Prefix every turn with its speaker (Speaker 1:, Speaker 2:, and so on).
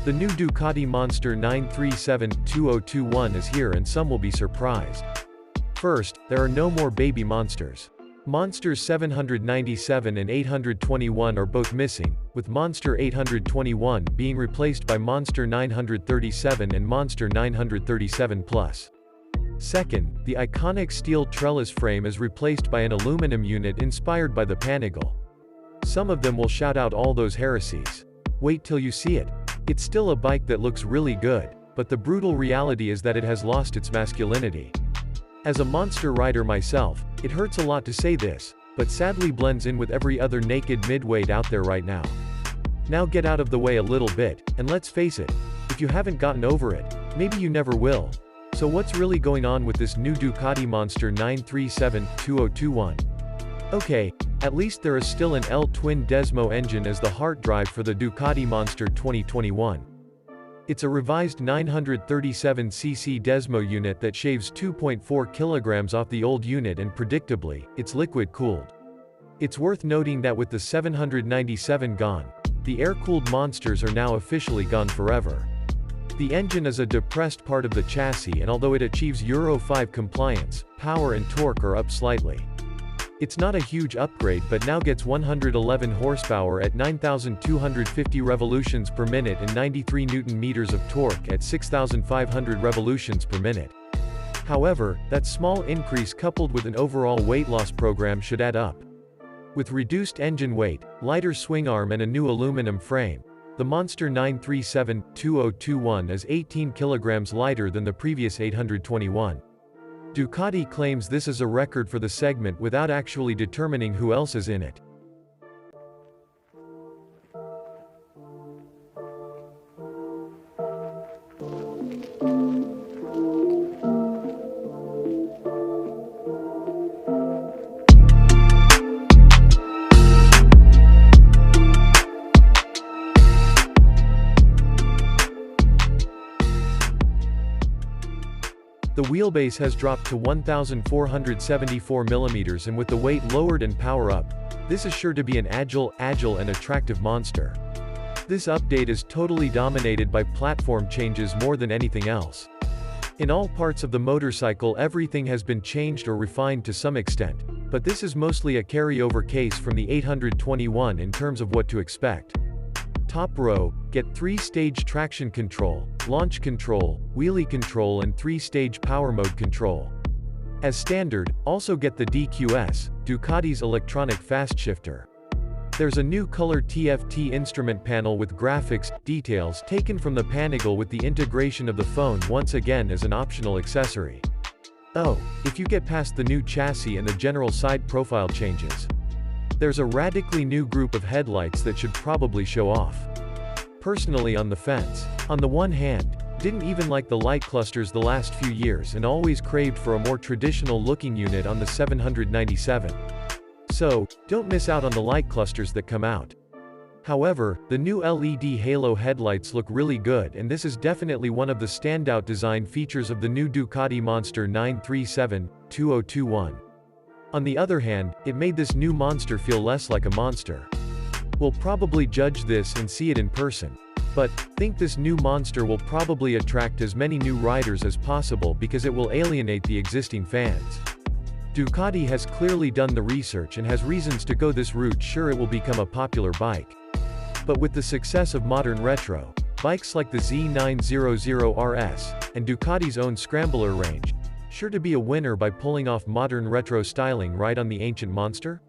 Speaker 1: The new Ducati Monster 937-2021 is here and some will be surprised. First, there are no more baby monsters. Monsters 797 and 821 are both missing, with Monster 821 being replaced by Monster 937 and Monster 937 Plus. Second, the iconic steel trellis frame is replaced by an aluminum unit inspired by the Panigale. Some of them will shout out all those heresies. Wait till you see it. It's still a bike that looks really good, but the brutal reality is that it has lost its masculinity. As a monster rider myself, it hurts a lot to say this, but sadly blends in with every other naked midweight out there right now. Now get out of the way a little bit, and let's face it, if you haven't gotten over it, maybe you never will. So what's really going on with this new Ducati Monster 937-2021? Okay, at least there is still an L-twin Desmo engine as the heart drive for the Ducati Monster 2021. It's a revised 937cc Desmo unit that shaves 2.4 kilograms off the old unit and predictably, it's liquid-cooled. It's worth noting that with the 797 gone, the air-cooled monsters are now officially gone forever. The engine is a depressed part of the chassis and although it achieves Euro 5 compliance, power and torque are up slightly. It's not a huge upgrade but now gets 111 horsepower at 9,250 revolutions per minute and 93 Nm of torque at 6,500 revolutions per minute. However, that small increase coupled with an overall weight loss program should add up. With reduced engine weight, lighter swing arm and a new aluminum frame, the Monster 937-2021 is 18 kilograms lighter than the previous 821. Ducati claims this is a record for the segment without actually determining who else is in it. The wheelbase has dropped to 1,474 mm and with the weight lowered and power up, this is sure to be an agile and attractive monster. This update is totally dominated by platform changes more than anything else. In all parts of the motorcycle everything has been changed or refined to some extent, but this is mostly a carryover case from the 821 in terms of what to expect. Top row, get 3-stage traction control, launch control, wheelie control and 3-stage power mode control. As standard, also get the DQS, Ducati's electronic fast shifter. There's a new color TFT instrument panel with graphics, details taken from the Panigale with the integration of the phone once again as an optional accessory. Oh, if you get past the new chassis and the general side profile changes, there's a radically new group of headlights that should probably show off. Personally on the fence. On the one hand, didn't even like the light clusters the last few years and always craved for a more traditional looking unit on the 797. So, don't miss out on the light clusters that come out. However, the new LED halo headlights look really good and this is definitely one of the standout design features of the new Ducati Monster 937-2021. On the other hand, it made this new monster feel less like a monster. We'll probably judge this and see it in person. But, think this new monster will probably attract as many new riders as possible because it will alienate the existing fans. Ducati has clearly done the research and has reasons to go this route, sure it will become a popular bike. But with the success of modern retro, bikes like the Z900RS, and Ducati's own Scrambler range, sure to be a winner by pulling off modern retro styling right on the ancient monster?